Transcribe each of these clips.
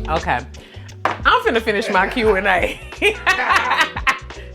Okay, I'm finna finish my Q&A.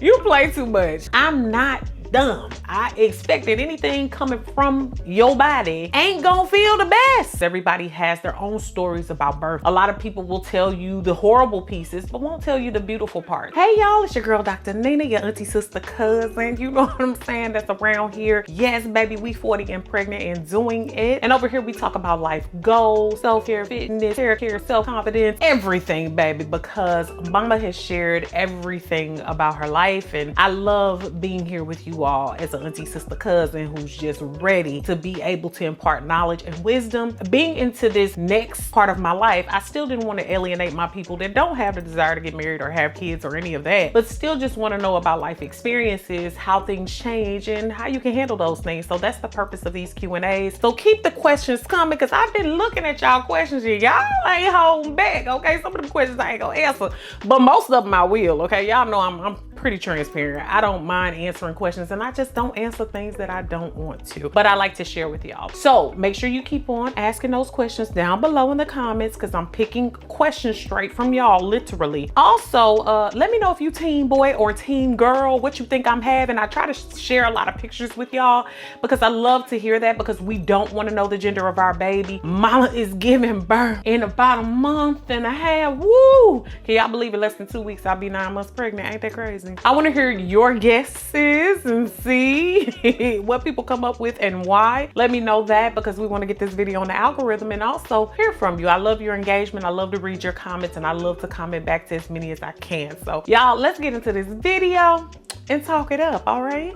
You play too much. I'm not dumb. I expected anything coming from your body ain't gonna feel the best. Everybody has their own stories about birth. A lot of people will tell you the horrible pieces, but won't tell you the beautiful part. Hey y'all, it's your girl, Dr. Nina, your auntie, sister, cousin. You know what I'm saying? That's around here. Yes, baby, we 40 and pregnant and doing it. And over here, we talk about life goals, self-care, fitness, hair care, self-confidence, everything, baby, because mama has shared everything about her life. And I love being here with you all as an auntie, sister, cousin who's just ready to be able to impart knowledge and wisdom. Being into this next part of my life, I still didn't want to alienate my people that don't have the desire to get married or have kids or any of that, but still just want to know about life experiences, how things change, and how you can handle those things. So that's the purpose of these Q&As. So keep the questions coming, because I've been looking at y'all questions and y'all ain't holding back, okay? Some of them questions I ain't gonna answer, but most of them I will, okay? Y'all know I'm pretty transparent. I don't mind answering questions, and I just don't answer things that I don't want to, but I like to share with y'all. So make sure you keep on asking those questions down below in the comments, because I'm picking questions straight from y'all, literally. Also, let me know if you team boy or team girl, what you think I'm having. I try to share a lot of pictures with y'all because I love to hear that, because we don't want to know the gender of our baby. Mama is giving birth in about a month and a half. Woo! Can y'all believe it? Less than 2 weeks, I'll be 9 months pregnant. Ain't that crazy? I want to hear your guesses and see what people come up with and why. Let me know that, because we want to get this video on the algorithm and also hear from you. I love your engagement. I love to read your comments, and I love to comment back to as many as I can. So y'all, let's get into this video and talk it up, all right?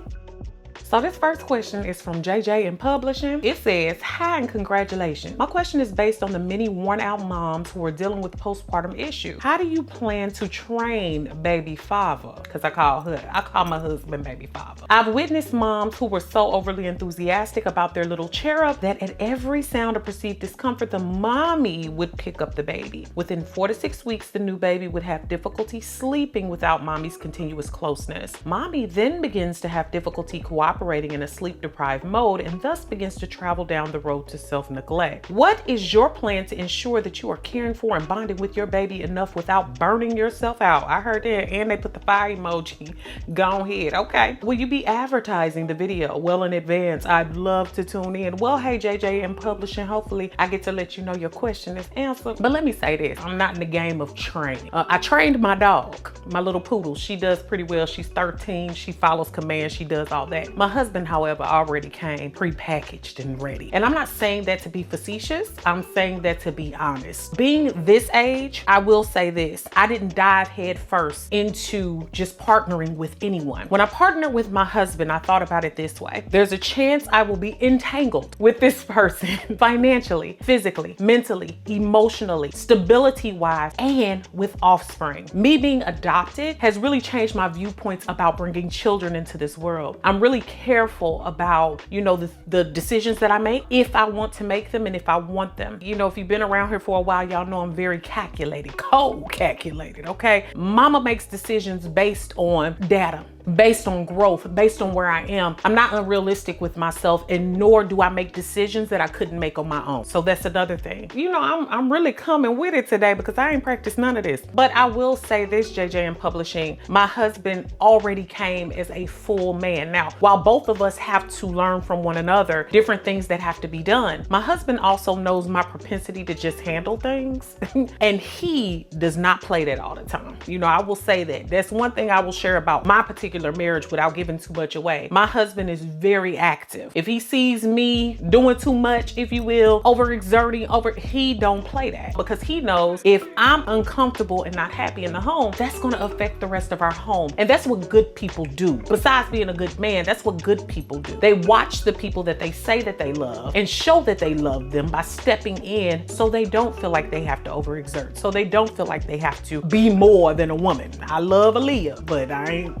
So this first question is from JJ in Publishing. It says, hi and congratulations. My question is based on the many worn out moms who are dealing with postpartum issues. How do you plan to train baby father? Because I call my husband baby father. I've witnessed moms who were so overly enthusiastic about their little cherub that at every sound of perceived discomfort, the mommy would pick up the baby. Within 4 to 6 weeks, the new baby would have difficulty sleeping without mommy's continuous closeness. Mommy then begins to have difficulty cooperating in a sleep-deprived mode, and thus begins to travel down the road to self-neglect. What is your plan to ensure that you are caring for and bonding with your baby enough without burning yourself out? I heard that, and they put the fire emoji. Go ahead. Okay. Will you be advertising the video well in advance? I'd love to tune in. Well, hey, JJ in Publishing, hopefully I get to let you know your question is answered. But let me say this, I'm not in the game of training. I trained my dog, my little poodle. She does pretty well. She's 13. She follows commands. She does all that. My husband, however, already came pre-packaged and ready. And I'm not saying that to be facetious. I'm saying that to be honest. Being this age, I will say this. I didn't dive head first into just partnering with anyone. When I partnered with my husband, I thought about it this way. There's a chance I will be entangled with this person financially, physically, mentally, emotionally, stability-wise, and with offspring. Me being adopted has really changed my viewpoints about bringing children into this world. I'm really careful about, you know, the decisions that I make, if I want to make them and if I want them. You know, if you've been around here for a while, y'all know I'm very calculated, cold calculated, okay? Mama makes decisions based on data, based on growth, based on where I am. I'm not unrealistic with myself, and nor do I make decisions that I couldn't make on my own. So that's another thing. You know, I'm really coming with it today because I ain't practiced none of this. But I will say this, JJ in Publishing, my husband already came as a full man. Now, while both of us have to learn from one another, different things that have to be done, my husband also knows my propensity to just handle things. And he does not play that all the time. You know, I will say that. That's one thing I will share about my particular marriage without giving too much away. My husband is very active. If he sees me doing too much, if you will, overexerting, he don't play that, because he knows if I'm uncomfortable and not happy in the home, that's going to affect the rest of our home. And that's what good people do. Besides being a good man, that's what good people do. They watch the people that they say that they love and show that they love them by stepping in, so they don't feel like they have to overexert, so they don't feel like they have to be more than a woman. I love Aaliyah, but I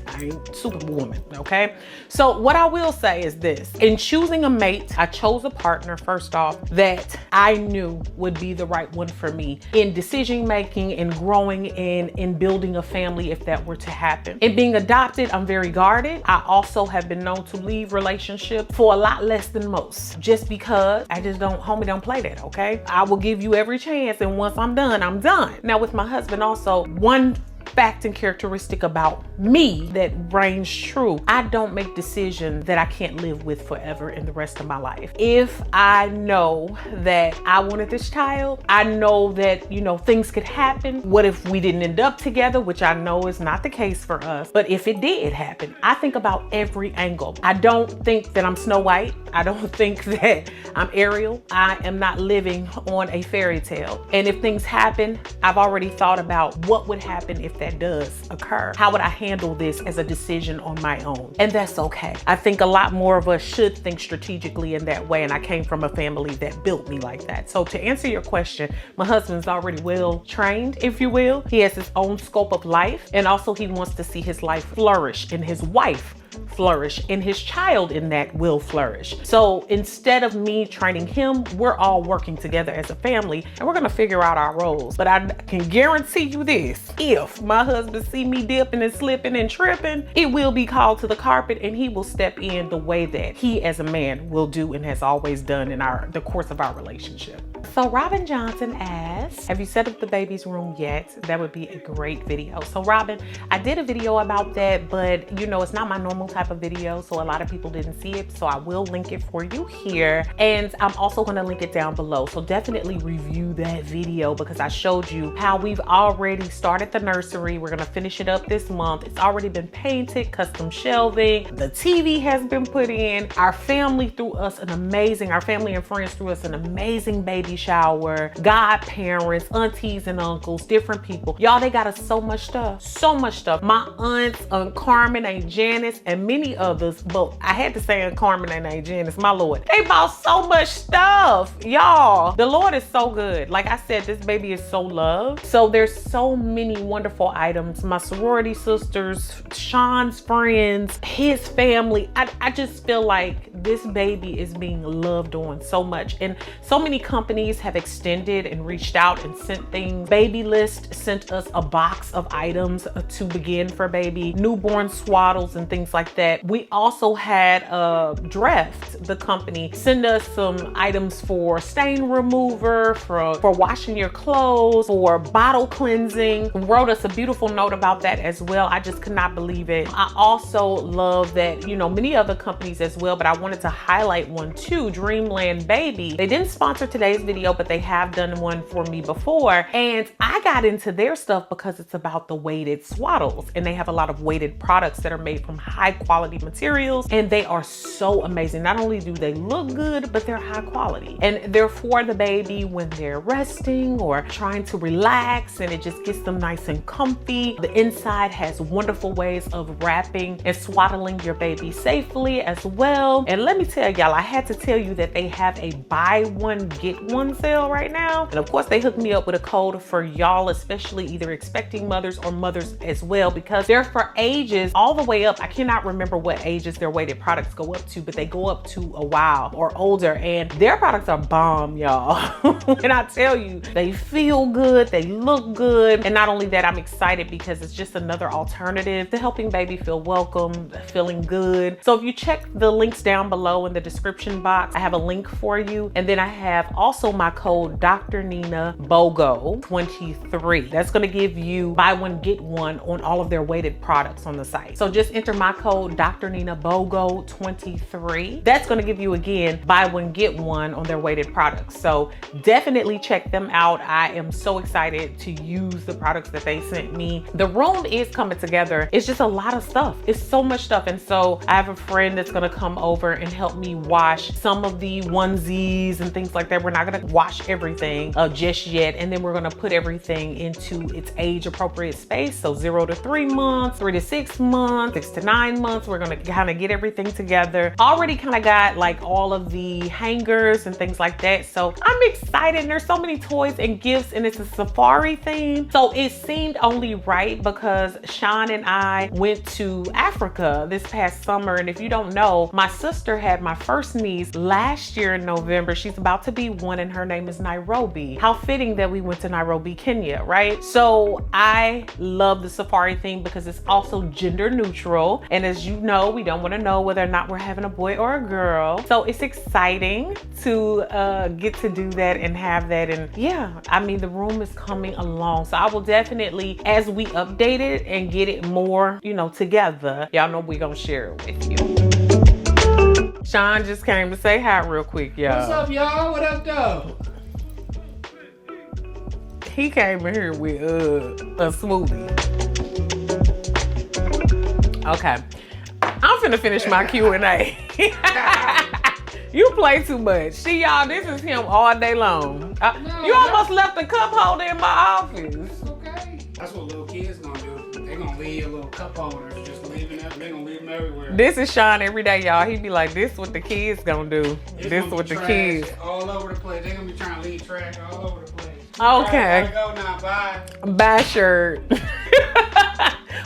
I ain't superwoman, okay? So what I will say is this. In choosing a mate, I chose a partner, first off, that I knew would be the right one for me in decision making, in growing, in building a family if that were to happen. In being adopted, I'm very guarded. I also have been known to leave relationships for a lot less than most, just because I just homie don't play that, okay? I will give you every chance, and once I'm done, I'm done. Now with my husband also, one fact and characteristic about me that reigns true: I don't make decisions that I can't live with forever in the rest of my life. If I know that I wanted this child, I know that, you know, things could happen. What if we didn't end up together, which I know is not the case for us, but if it did happen, I think about every angle. I don't think that I'm Snow White. I don't think that I'm Ariel. I am not living on a fairy tale. And if things happen, I've already thought about what would happen if that does occur. How would I handle this as a decision on my own? And that's okay. I think a lot more of us should think strategically in that way, and I came from a family that built me like that. So to answer your question, my husband's already well trained, if you will. He has his own scope of life, and also he wants to see his life flourish and his wife flourish, and his child in that will flourish. So instead of me training him, we're all working together as a family, and we're gonna figure out our roles. But I can guarantee you this: if my husband see me dipping and slipping and tripping, it will be called to the carpet, and he will step in the way that he as a man will do and has always done in the course of our relationship. So Robin Johnson asks, have you set up the baby's room yet? That would be a great video. So Robin, I did a video about that, but you know, it's not my normal type of video, so a lot of people didn't see it. So I will link it for you here, and I'm also going to link it down below. So definitely review that video, because I showed you how we've already started the nursery. We're going to finish it up this month. It's already been painted, custom shelving. The TV has been put in. Our family and friends threw us an amazing baby shower, godparents, aunties and uncles, different people. Y'all, they got us so much stuff. My aunts, Aunt Carmen, Aunt Janice, and many others, but I had to say Aunt Carmen and Aunt Janice, my Lord. They bought so much stuff, y'all. The Lord is so good. Like I said, this baby is so loved. So there's so many wonderful items. My sorority sisters, Sean's friends, his family. I just feel like this baby is being loved on so much, and so many companies have extended and reached out and sent things. Baby List sent us a box of items to begin for baby, newborn swaddles and things like that. We also had Dreft, the company, send us some items for stain remover, for washing your clothes, for bottle cleansing. Wrote us a beautiful note about that as well. I just could not believe it. I also love that, you know, many other companies as well, but I wanted to highlight one too, Dreamland Baby. They didn't sponsor today's video, but they have done one for me before, and I got into their stuff because it's about the weighted swaddles, and they have a lot of weighted products that are made from high quality materials, and they are so amazing. Not only do they look good, but they're high quality, and they're for the baby when they're resting or trying to relax, and it just gets them nice and comfy. The inside has wonderful ways of wrapping and swaddling your baby safely as well. And let me tell y'all, I had to tell you that they have a buy one get one sale right now, and of course they hooked me up with a code for y'all, especially either expecting mothers or mothers as well, because they're for ages all the way up. I cannot remember what ages their weighted products go up to, but they go up to a while or older, and their products are bomb, y'all. And I tell you, they feel good, they look good, and not only that, I'm excited because it's just another alternative to helping baby feel welcome, feeling good. So if you check the links down below in the description box, I have a link for you, and then I have also my code drnina BOGO 23. That's going to give you buy one get one on all of their weighted products on the site. So just enter my code drnina BOGO 23. That's going to give you, again, buy one get one on their weighted products. So definitely check them out. I am so excited to use the products that they sent me. The room is coming together. It's just a lot of stuff. It's so much stuff. And so I have a friend that's going to come over and help me wash some of the onesies and things like that. We're not going to wash everything just yet. And then we're going to put everything into its age appropriate space. So 0 to 3 months, 3 to 6 months, 6 to 9 10 months. We're gonna kind of get everything together. Already kind of got like all of the hangers and things like that. So I'm excited. And there's so many toys and gifts, and it's a safari theme. So it seemed only right because Sean and I went to Africa this past summer. And if you don't know, my sister had my first niece last year in November. She's about to be 1 and her name is Nairobi. How fitting that we went to Nairobi, Kenya, right? So I love the safari theme because it's also gender neutral. And as you know, we don't want to know whether or not we're having a boy or a girl. So it's exciting to get to do that and have that. And yeah, I mean, the room is coming along. So I will definitely, as we update it and get it more, you know, together, y'all know we're gonna share it with you. Sean just came to say hi real quick, y'all. What's up, y'all? What up, though? He came in here with a smoothie. Okay, I'm finna finish my Q&A. You play too much. See, y'all, this is him all day long. You almost left the cup holder in my office. It's okay. That's what little kids gonna do. They gonna leave a little cup holders, just leaving them. They gonna leave them everywhere. This is Sean every day, y'all. He be like, this what the kids gonna do. This what the kids. All over the place. They gonna be trying to leave trash all over the place. Okay. Gotta go now. Bye. Bye, shirt.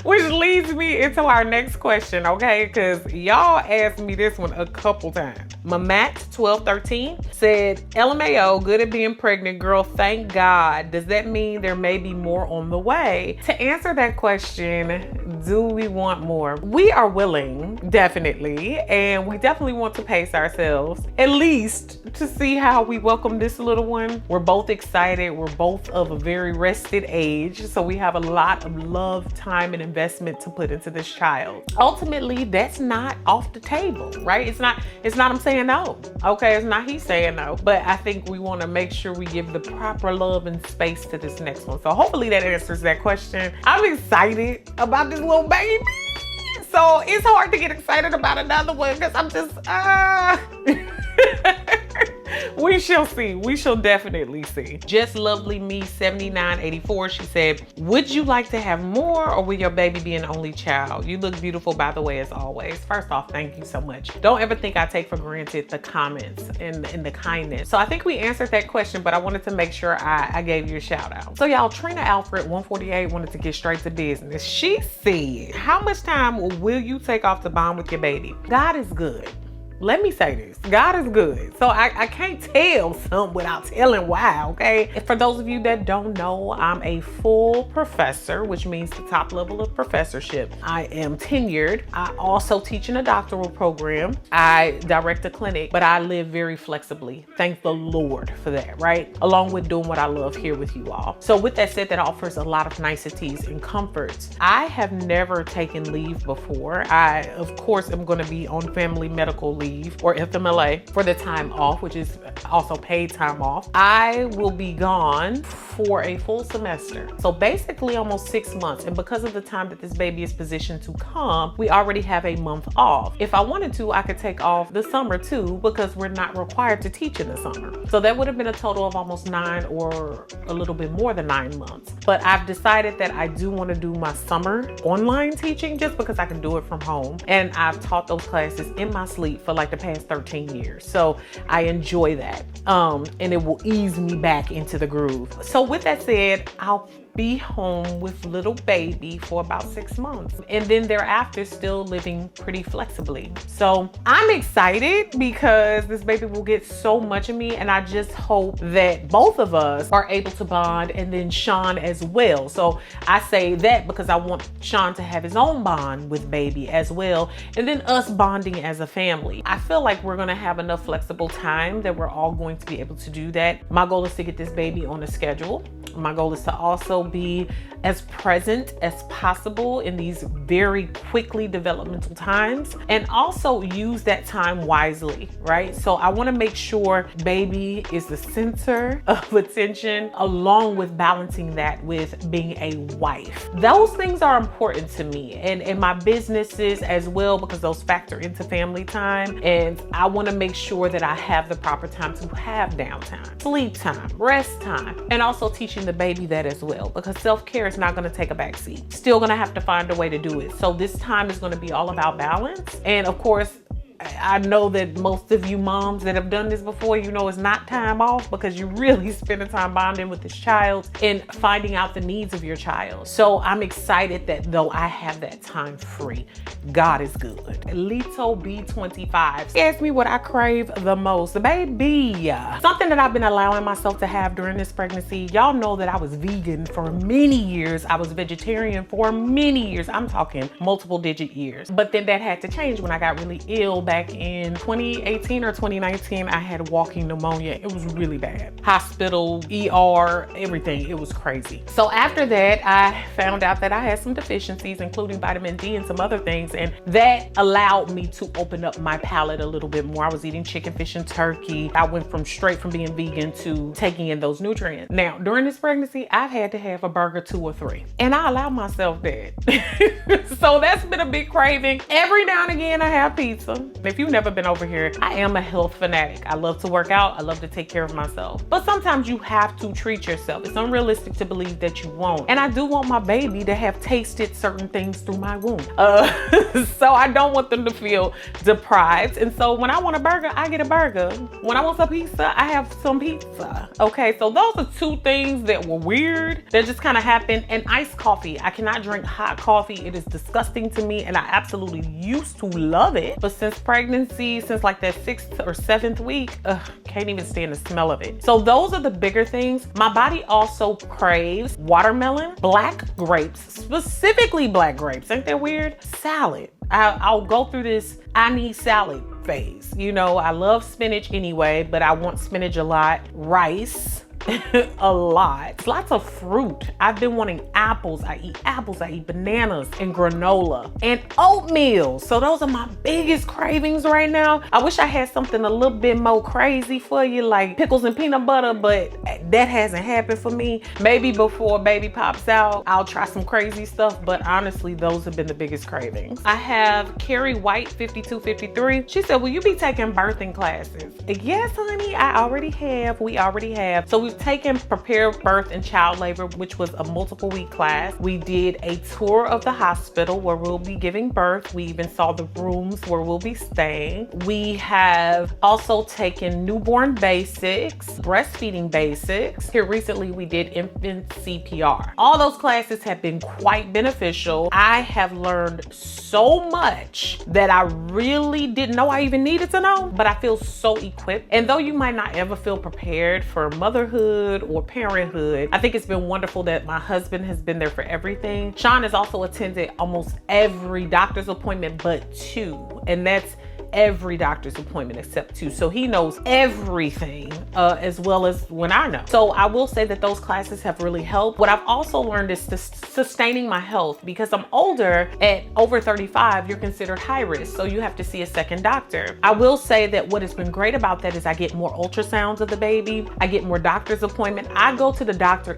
Which leads me into our next question, okay? Because y'all asked me this one a couple times. Mamat1213 said, LMAO, good at being pregnant, girl, thank God. Does that mean there may be more on the way? To answer that question, do we want more? We are willing, definitely. And we definitely want to pace ourselves, at least to see how we welcome this little one. We're both excited. We're both of a very rested age. So we have a lot of love, time, and investment to put into this child. Ultimately, that's not off the table, right? It's not I'm saying no. Okay, it's not he's saying no. But I think we want to make sure we give the proper love and space to this next one. So hopefully that answers that question. I'm excited about this little baby. So it's hard to get excited about another one because I'm just we shall see. We shall definitely see. Just Lovely Me 7984. She said, would you like to have more, or will your baby be an only child? You look beautiful, by the way, as always. First off, thank you so much. Don't ever think I take for granted the comments and the kindness. So I think we answered that question, but I wanted to make sure I gave you a shout out. So y'all, Trina Alfred 148 wanted to get straight to business. She said, how much time will you take off to bond with your baby? God is good. Let me say this, God is good. So I can't tell something without telling why, okay? And for those of you that don't know, I'm a full professor, which means the top level of professorship. I am tenured. I also teach in a doctoral program. I direct a clinic, but I live very flexibly. Thank the Lord for that, right? Along with doing what I love here with you all. So with that said, that offers a lot of niceties and comforts. I have never taken leave before. I, of course, am gonna be on family medical leave, or FMLA, for the time off, which is also paid time off. I will be gone for a full semester. So basically almost 6 months. And because of the time that this baby is positioned to come, we already have a month off. If I wanted to, I could take off the summer too, because we're not required to teach in the summer. So that would have been a total of almost 9 or a little bit more than 9 months. But I've decided that I do want to do my summer online teaching just because I can do it from home. And I've taught those classes in my sleep for like the past 13 years. So I enjoy that. And it will ease me back into the groove. So with that said, I'll be home with little baby for about 6 months. And then thereafter, still living pretty flexibly. So I'm excited because this baby will get so much of me. And I just hope that both of us are able to bond, and then Sean as well. So I say that because I want Sean to have his own bond with baby as well. And then us bonding as a family. I feel like we're gonna have enough flexible time that we're all going to be able to do that. My goal is to get this baby on a schedule. My goal is to also be as present as possible in these very quickly developmental times, and also use that time wisely, right? So I want to make sure baby is the center of attention, along with balancing that with being a wife. Those things are important to me, and in my businesses as well, because those factor into family time. And I want to make sure that I have the proper time to have downtime, sleep time, rest time, and also teaching teaching the baby that as well, because self-care is not going to take a back seat. Still going to have to find a way to do it. So this time is going to be all about balance. And of course, I know that most of you moms that have done this before, you know it's not time off, because you're really spending time bonding with this child and finding out the needs of your child. So I'm excited that though I have that time free, God is good. Lito B25 asked me what I crave the most. Baby, something that I've been allowing myself to have during this pregnancy. Y'all know that I was vegan for many years. I was vegetarian for many years. I'm talking multiple digit years. But then that had to change when I got really ill back in 2018 or 2019. I had walking pneumonia. It was really bad. Hospital, ER, everything. It was crazy. So after that, I found out that I had some deficiencies, including vitamin D and some other things. And that allowed me to open up my palate a little bit more. I was eating chicken, fish, and turkey. I went straight from being vegan to taking in those nutrients. Now, during this pregnancy, I've had to have a burger 2 or 3. And I allow myself that. So that's been a big craving. Every now and again, I have pizza. If you've never been over here, I am a health fanatic. I love to work out. I love to take care of myself. But sometimes you have to treat yourself. It's unrealistic to believe that you won't. And I do want my baby to have tasted certain things through my womb. So I don't want them to feel deprived. And so when I want a burger, I get a burger. When I want some pizza, I have some pizza. Okay, so those are 2 things that were weird that just kind of happened. And iced coffee. I cannot drink hot coffee. It is disgusting to me, and I absolutely used to love it. But since pregnancy, since like that 6th or 7th week, can't even stand the smell of it. So those are the bigger things. My body also craves watermelon, black grapes, specifically black grapes. Ain't that weird? Salad. I'll go through this I need salad phase. You know, I love spinach anyway, but I want spinach a lot. Rice. A lot. Lots of fruit. I've been wanting apples. I eat bananas and granola and oatmeal. So those are my biggest cravings right now. I wish I had something a little bit more crazy for you, like pickles and peanut butter, but that hasn't happened for me. Maybe before baby pops out, I'll try some crazy stuff, but honestly, those have been the biggest cravings. I have Carrie White 5253. She said, will you be taking birthing classes? Yes, honey, we already have. So we've taken Prepare Birth and Child Labor, which was a multiple week class. We did a tour of the hospital where we'll be giving birth. We even saw the rooms where we'll be staying. We have also taken newborn basics, breastfeeding basics. Here recently we did infant CPR. All those classes have been quite beneficial. I have learned so much that I really didn't know I even needed to know, but I feel so equipped. And though you might not ever feel prepared for motherhood or parenthood, I think it's been wonderful that my husband has been there for everything. Sean has also attended almost every doctor's appointment but 2, and that's every doctor's appointment except 2. So he knows everything as well as when I know. So I will say that those classes have really helped. What I've also learned is sustaining my health. Because I'm older, at over 35, you're considered high risk. So you have to see a second doctor. I will say that what has been great about that is I get more ultrasounds of the baby. I get more doctor's appointment. I go to the doctor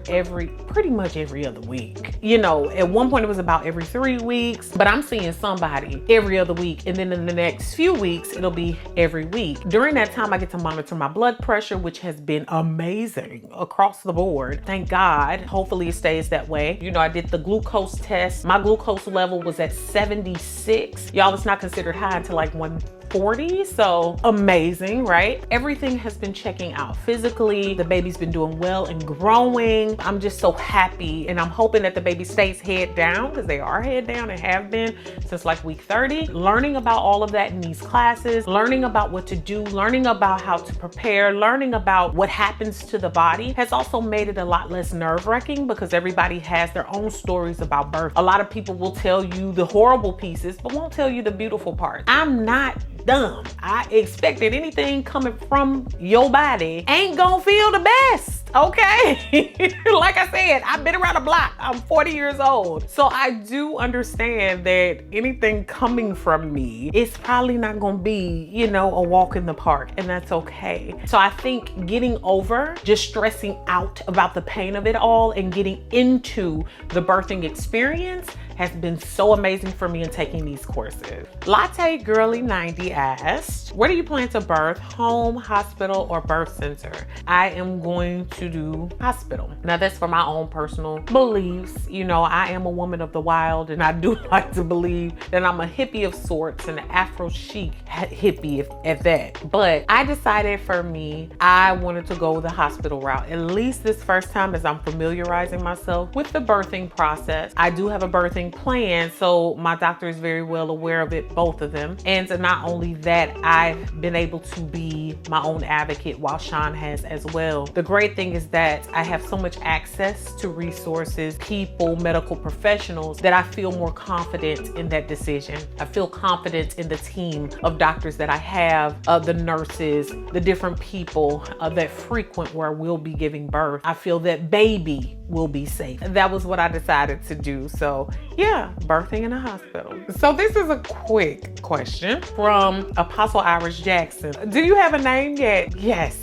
pretty much every other week. You know, at one point it was about every 3 weeks, but I'm seeing somebody every other week. And then in the next few weeks, it'll be every week. During that time, I get to monitor my blood pressure, which has been amazing across the board. Thank God. Hopefully it stays that way. You know, I did the glucose test. My glucose level was at 76. Y'all, it's not considered high until like 140. So amazing, right? Everything has been checking out physically. The baby's been doing well and growing. I'm just so happy, and I'm hoping that the baby stays head down, because they are head down and have been since like week 30. Learning about all of that in these classes, learning about what to do, learning about how to prepare, learning about what happens to the body has also made it a lot less nerve-wracking, because everybody has their own stories about birth. A lot of people will tell you the horrible pieces, but won't tell you the beautiful parts. I'm not dumb. I expect that anything coming from your body ain't gonna feel the best, okay? Like I said, I've been around the block. I'm 40 years old. So I do understand that anything coming from me is probably not gonna be, you know, a walk in the park, and that's okay. So I think getting over just stressing out about the pain of it all and getting into the birthing experience has been so amazing for me in taking these courses. Latte Girly 90 asked, where do you plan to birth? Home, hospital, or birth center? I am going to do hospital. Now that's for my own personal beliefs. You know, I am a woman of the wild, and I do like to believe that I'm a hippie of sorts, and an Afro chic hippie at that. But I decided for me, I wanted to go the hospital route, at least this first time, as I'm familiarizing myself with the birthing process. I do have a birthing plan, so my doctor is very well aware of it, both of them. And not only that, I've been able to be my own advocate while Sean has as well. The great thing is that I have so much access to resources, people, medical professionals, that I feel more confident in that decision. I feel confident in the team of doctors that I have, the nurses, the different people that frequent where we'll be giving birth. I feel that baby will be safe. That was what I decided to do. So yeah, birthing in a hospital. So this is a quick question from Apostle Irish Jackson. Do you have a name yet? Yes.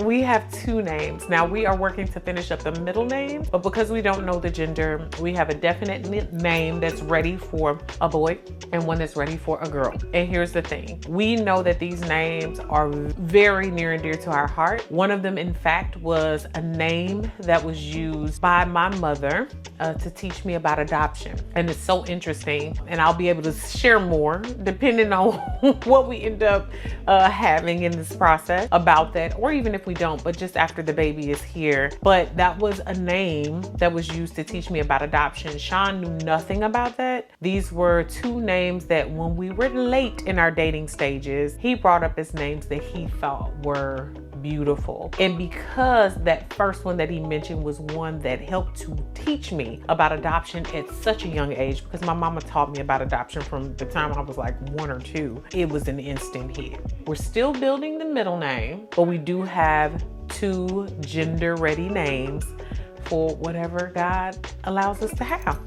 We have 2 names. Now we are working to finish up the middle name, but because we don't know the gender, we have a definite name that's ready for a boy and one that's ready for a girl. And here's the thing. We know that these names are very near and dear to our heart. One of them, in fact, was a name that was used by my mother to teach me about adoption. And it's so interesting, and I'll be able to share more depending on what we end up having in this process about that, or even if we don't, but just after the baby is here. But that was a name that was used to teach me about adoption. Sean knew nothing about that. These were 2 names that when we were late in our dating stages, he brought up as names that he thought were beautiful. And because that first one that he mentioned was one that helped to teach me about adoption at such a young age, because my mama taught me about adoption from the time I was like 1 or 2, it was an instant hit. We're still building the middle name, but we do have 2 gender ready names for whatever God allows us to have.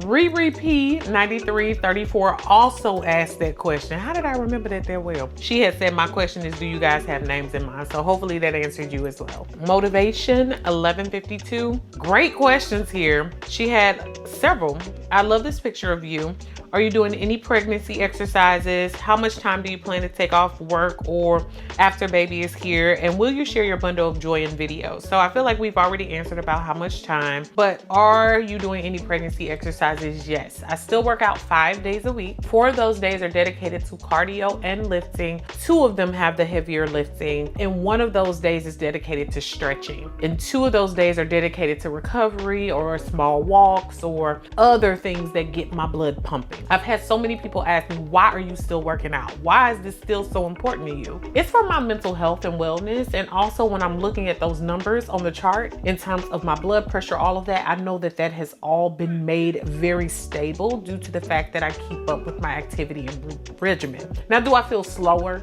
Riri P 9334 also asked that question. How did I remember that well? She had said, my question is, do you guys have names in mind? So hopefully that answered you as well. Motivation 1152. Great questions here. She had several. I love this picture of you. Are you doing any pregnancy exercises? How much time do you plan to take off work or after baby is here? And will you share your bundle of joy in videos? So I feel like we've already answered about how much time, but are you doing any pregnancy exercises? Yes, I still work out 5 days a week. 4 of those days are dedicated to cardio and lifting. 2 of them have the heavier lifting. And 1 of those days is dedicated to stretching. And 2 of those days are dedicated to recovery or small walks or other things that get my blood pumping. I've had so many people ask me, why are you still working out? Why is this still so important to you? It's for my mental health and wellness. And also when I'm looking at those numbers on the chart in terms of my blood pressure, all of that, I know that that has all been made very stable due to the fact that I keep up with my activity and regimen. Now, do I feel slower?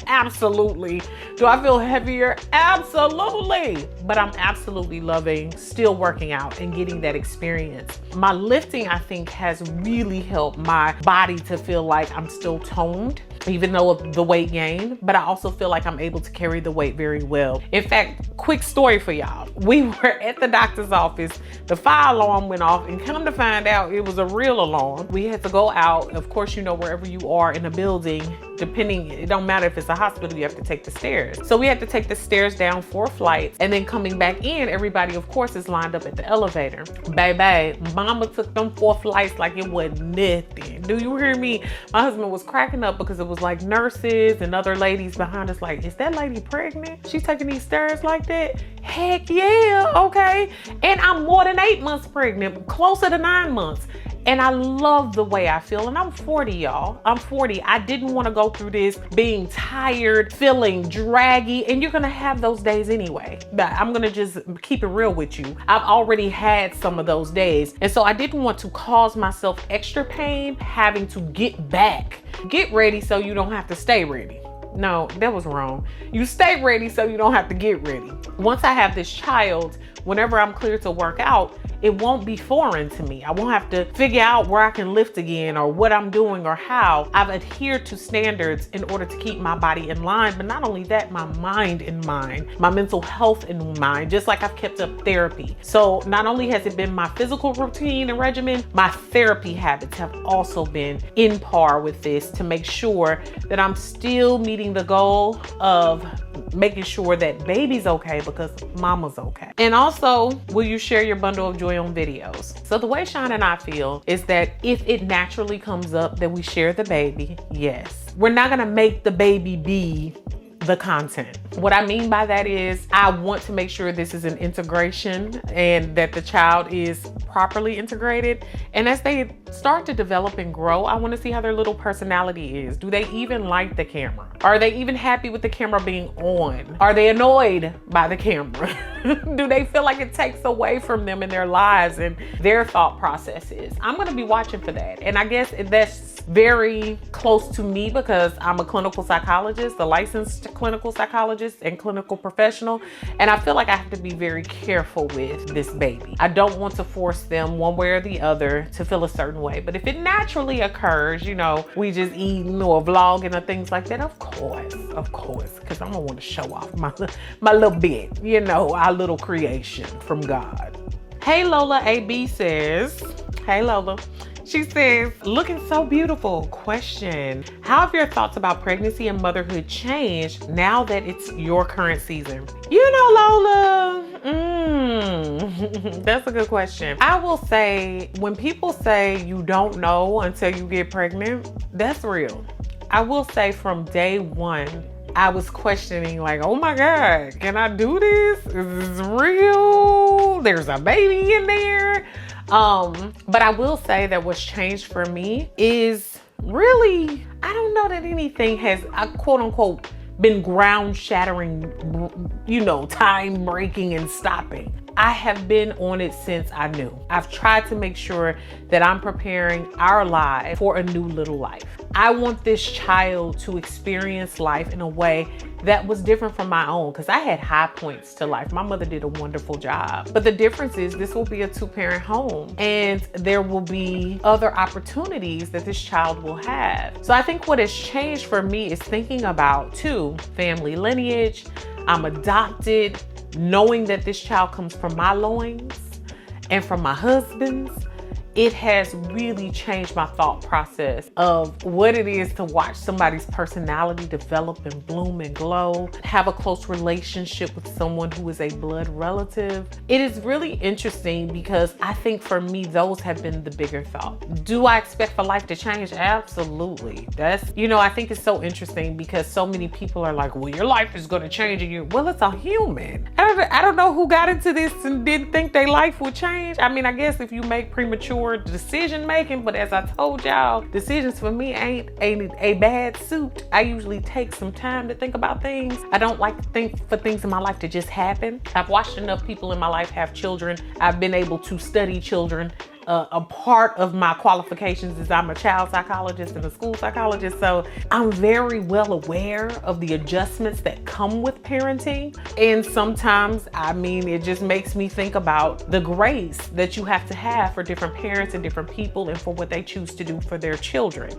Absolutely. Do I feel heavier? Absolutely. But I'm absolutely loving still working out and getting that experience. My lifting, I think, has really helped my body to feel like I'm still toned, even though of the weight gain, but I also feel like I'm able to carry the weight very well. In fact, quick story for y'all. We were at the doctor's office, the fire alarm went off, and come to find out it was a real alarm. We had to go out. Of course, you know, wherever you are in a building, depending, it don't matter if it's a hospital, you have to take the stairs. So we had to take the stairs down 4 flights, and then coming back in, everybody of course is lined up at the elevator. Baby, mama took them 4 flights like it wasn't nothing. Do you hear me? My husband was cracking up because it was like nurses and other ladies behind us like, is that lady pregnant? She's taking these stairs like that? Heck yeah, okay. And I'm more than 8 months pregnant, closer to 9 months. And I love the way I feel. And I'm 40, y'all. I'm 40. I didn't want to go through this being tired, feeling draggy. And you're going to have those days anyway. But I'm going to just keep it real with you. I've already had some of those days. And so I didn't want to cause myself extra pain having to get back. Get ready so you don't have to stay ready. No, that was wrong. You stay ready so you don't have to get ready. Once I have this child, whenever I'm clear to work out, it won't be foreign to me. I won't have to figure out where I can lift again or what I'm doing or how. I've adhered to standards in order to keep my body in line, but not only that, my mind in mind, my mental health in mind, just like I've kept up therapy. So not only has it been my physical routine and regimen, my therapy habits have also been in par with this to make sure that I'm still meeting the goal of making sure that baby's okay because mama's okay. And also, will you share your bundle of joy on videos? So the way Sean and I feel is that if it naturally comes up that we share the baby, yes. We're not gonna make the baby be the content. What I mean by that is I want to make sure this is an integration and that the child is properly integrated. And as they start to develop and grow, I want to see how their little personality is. Do they even like the camera? Are they even happy with the camera being on? Are they annoyed by the camera? Do they feel like it takes away from them in their lives and their thought processes? I'm going to be watching for that. And I guess that's very close to me because I'm a clinical psychologist, a licensed clinical psychologist and clinical professional. And I feel like I have to be very careful with this baby. I don't want to force them one way or the other to feel a certain way. But if it naturally occurs, you know, we just eating or vlogging or things like that, of course, because I don't want to show off my little bit, you know, our little creation from God. Hey Lola AB says, hey Lola. She says, looking so beautiful. Question, how have your thoughts about pregnancy and motherhood changed now that it's your current season? You know, Lola, that's a good question. I will say, when people say you don't know until you get pregnant, that's real. I will say from day one, I was questioning like, oh my God, can I do this? Is this real? There's a baby in there. But I will say that what's changed for me is really, I don't know that anything has, quote unquote, been ground shattering, you know, time breaking and stopping. I have been on it since I knew. I've tried to make sure that I'm preparing our lives for a new little life. I want this child to experience life in a way that was different from my own, because I had high points to life. My mother did a wonderful job. But the difference is this will be a 2-parent home and there will be other opportunities that this child will have. So I think what has changed for me is thinking about family lineage. I'm adopted, knowing that this child comes from my loins and from my husband's. It has really changed my thought process of what it is to watch somebody's personality develop and bloom and glow, have a close relationship with someone who is a blood relative. It is really interesting because I think for me, those have been the bigger thought. Do I expect for life to change? Absolutely. That's, you know, I think it's so interesting because so many people are like, well, your life is going to change and well, it's a human. I don't know who got into this and didn't think their life would change. I mean, I guess if you make premature decision making, but as I told y'all, decisions for me ain't a bad suit. I usually take some time to think about things. I don't like to think for things in my life to just happen. I've watched enough people in my life have children. I've been able to study children. A part of my qualifications is I'm a child psychologist and a school psychologist. So I'm very well aware of the adjustments that come with parenting. And sometimes, I mean, it just makes me think about the grace that you have to have for different parents and different people and for what they choose to do for their children.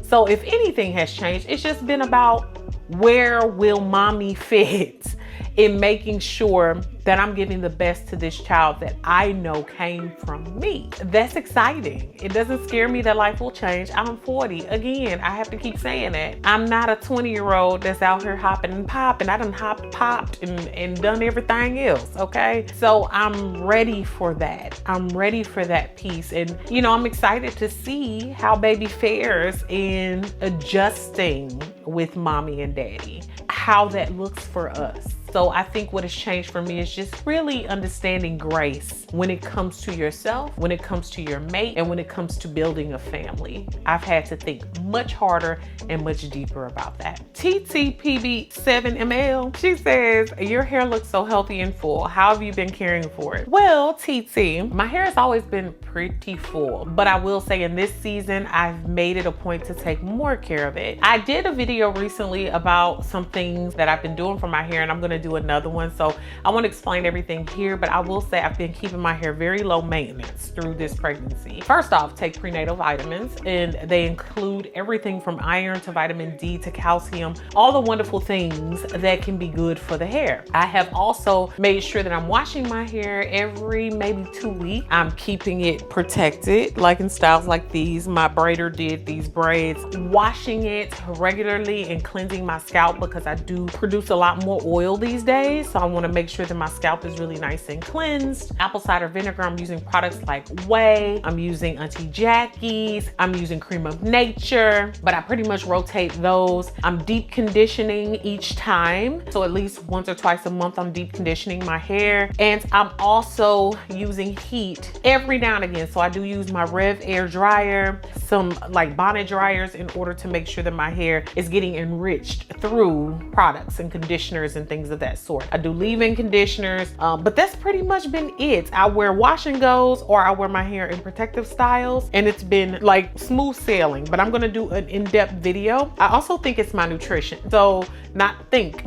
So if anything has changed, it's just been about where will mommy fit in making sure that I'm giving the best to this child that I know came from me. That's exciting. It doesn't scare me that life will change. I'm 40. Again, I have to keep saying that. I'm not a 20-year-old that's out here hopping and popping. I done popped and done everything else, okay? So I'm ready for that. I'm ready for that piece. And, you know, I'm excited to see how baby fares in adjusting with mommy and daddy, how that looks for us. So I think what has changed for me is just really understanding grace when it comes to yourself, when it comes to your mate, and when it comes to building a family. I've had to think much harder and much deeper about that. TTPB7ML, she says, your hair looks so healthy and full. How have you been caring for it? Well, TT, my hair has always been pretty full, but I will say in this season, I've made it a point to take more care of it. I did a video recently about some things that I've been doing for my hair, and I'm gonna do another one. So I won't explain everything here, but I will say I've been keeping my hair very low maintenance through this pregnancy. First off, take prenatal vitamins, and they include everything from iron to vitamin D to calcium, all the wonderful things that can be good for the hair. I have also made sure that I'm washing my hair every maybe 2 weeks. I'm keeping it protected, like in styles like these. My braider did these braids. Washing it regularly and cleansing my scalp because I do produce a lot more oil these days. So I want to make sure that my scalp is really nice and cleansed. Apple cider vinegar, I'm using products like Whey. I'm using Auntie Jackie's. I'm using Cream of Nature, but I pretty much rotate those. I'm deep conditioning each time. So at least once or twice a month, I'm deep conditioning my hair. And I'm also using heat every now and again. So I do use my Rev Air dryer, some like bonnet dryers, in order to make sure that my hair is getting enriched through products and conditioners and things of that sort. I do leave-in conditioners, but that's pretty much been it. I wear wash and goes, or I wear my hair in protective styles, and it's been like smooth sailing. But I'm gonna do an in-depth video. I also think it's my nutrition. So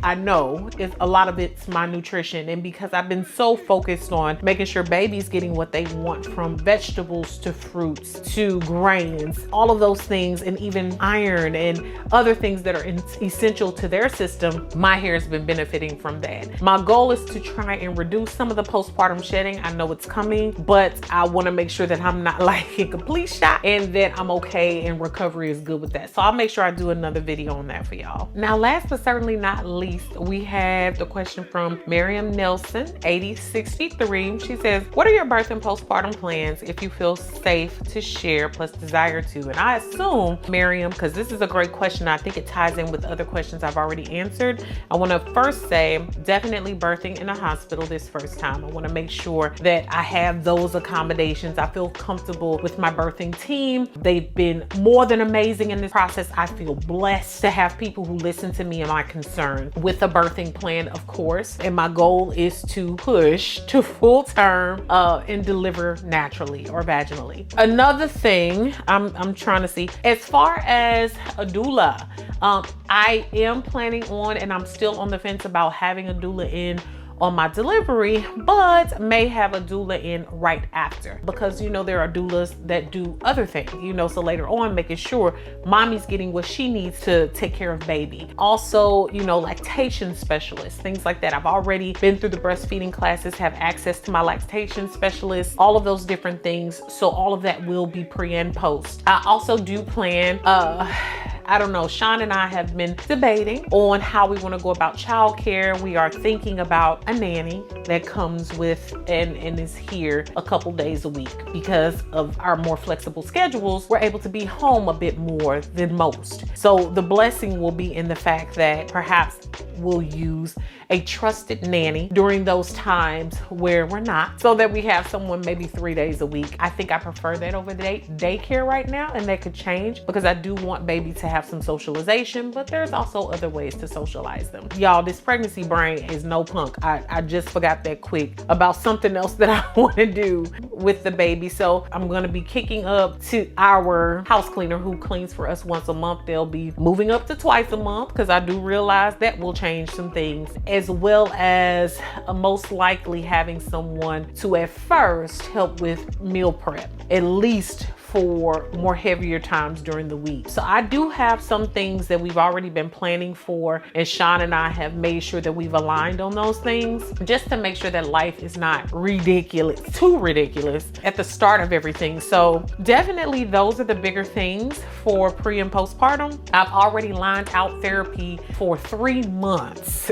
I know a lot of it's my nutrition, and because I've been so focused on making sure baby's getting what they want, from vegetables to fruits to grains, all of those things, and even iron and other things that are essential to their system, my hair has been benefiting from that. My goal is to try and reduce some of the postpartum shedding. I know it's coming, but I want to make sure that I'm not like in complete shock and that I'm okay and recovery is good with that. So I'll make sure I do another video on that for y'all. Now, last but certainly not least, we have the question from Miriam Nelson, 8063. She says, what are your birth and postpartum plans if you feel safe to share plus desire to? And I assume, Miriam, because this is a great question, I think it ties in with other questions I've already answered. I want to first say, definitely birthing in a hospital this first time. I want to make sure that I have those accommodations. I feel comfortable with my birthing team. They've been more than amazing in this process. I feel blessed to have people who listen to me and my concern with a birthing plan, of course. And my goal is to push to full term and deliver naturally or vaginally. Another thing I'm trying to see, as far as a doula, I am planning on, and I'm still on the fence about having a doula in on my delivery, but may have a doula in right after, because you know there are doulas that do other things, you know, so later on making sure mommy's getting what she needs to take care of baby. Also, you know, lactation specialists, things like that. I've already been through the breastfeeding classes, have access to my lactation specialist, all of those different things. So all of that will be pre and post. I also do plan, I don't know, Sean and I have been debating on how we want to go about childcare. We are thinking about a nanny that comes with and is here a couple days a week. Because of our more flexible schedules, we're able to be home a bit more than most. So the blessing will be in the fact that perhaps we'll use a trusted nanny during those times where we're not, so that we have someone maybe 3 days a week. I think I prefer that over the daycare right now, and that could change because I do want baby to have some socialization, but there's also other ways to socialize them. Y'all, this pregnancy brain is no punk. I just forgot that quick about something else that I want to do with the baby. So I'm going to be kicking up to our house cleaner who cleans for us once a month. They'll be moving up to twice a month because I do realize that will change some things, as well as most likely having someone to at first help with meal prep, at least for more heavier times during the week. So I do have some things that we've already been planning for, and Sean and I have made sure that we've aligned on those things just to make sure that life is not ridiculous, too ridiculous at the start of everything. So definitely those are the bigger things for pre and postpartum. I've already lined out therapy for 3 months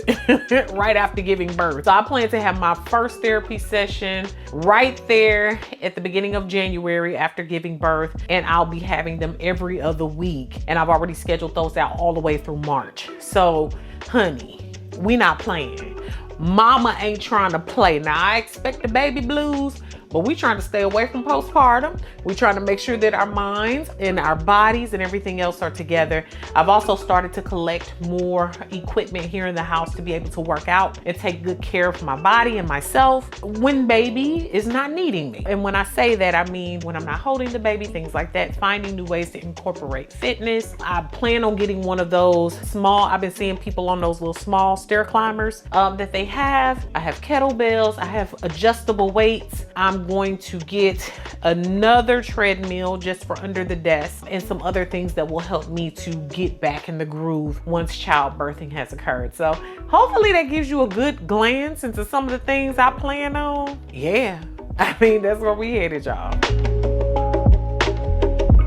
right after giving birth. So I plan to have my first therapy session right there at the beginning of January after giving birth, and I'll be having them every other week. And I've already scheduled those out all the way through March. So honey, we not playing. Mama ain't trying to play. Now I expect the baby blues, but we trying to stay away from postpartum. We trying to make sure that our minds and our bodies and everything else are together. I've also started to collect more equipment here in the house to be able to work out and take good care of my body and myself when baby is not needing me. And when I say that, I mean when I'm not holding the baby, things like that, finding new ways to incorporate fitness. I plan on getting one of those small, I've been seeing people on those little small stair climbers that they have. I have kettlebells, I have adjustable weights. I'm going to get another treadmill just for under the desk and some other things that will help me to get back in the groove once childbirthing has occurred. So hopefully that gives you a good glance into some of the things I plan on. Yeah, I mean, that's where we headed, y'all.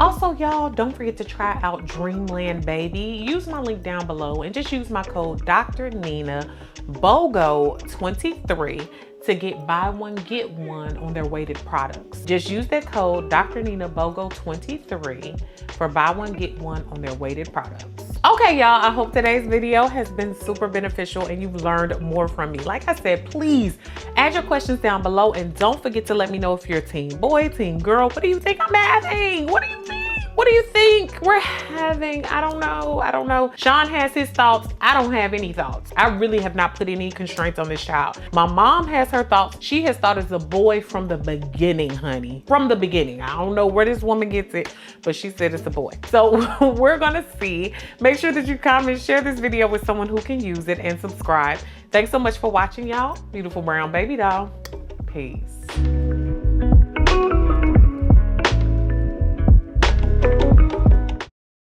Also, y'all, don't forget to try out Dreamland Baby. Use my link down below and just use my code drnina BOGO23 to get buy one get one on their weighted products. Just use that code drnina BOGO23 for buy one get one on their weighted products. Okay, y'all, I hope today's video has been super beneficial and you've learned more from me. Like I said, please add your questions down below and don't forget to let me know if you're team boy, team girl. What do you think I'm having? What do you think? What do you think we're having? I don't know. Sean has his thoughts. I don't have any thoughts. I really have not put any constraints on this child. My mom has her thoughts. She has thought it's a boy from the beginning, honey. From the beginning. I don't know where this woman gets it, but she said it's a boy. So we're gonna see. Make sure that you comment, share this video with someone who can use it, and subscribe. Thanks so much for watching, y'all. Beautiful brown baby doll. Peace.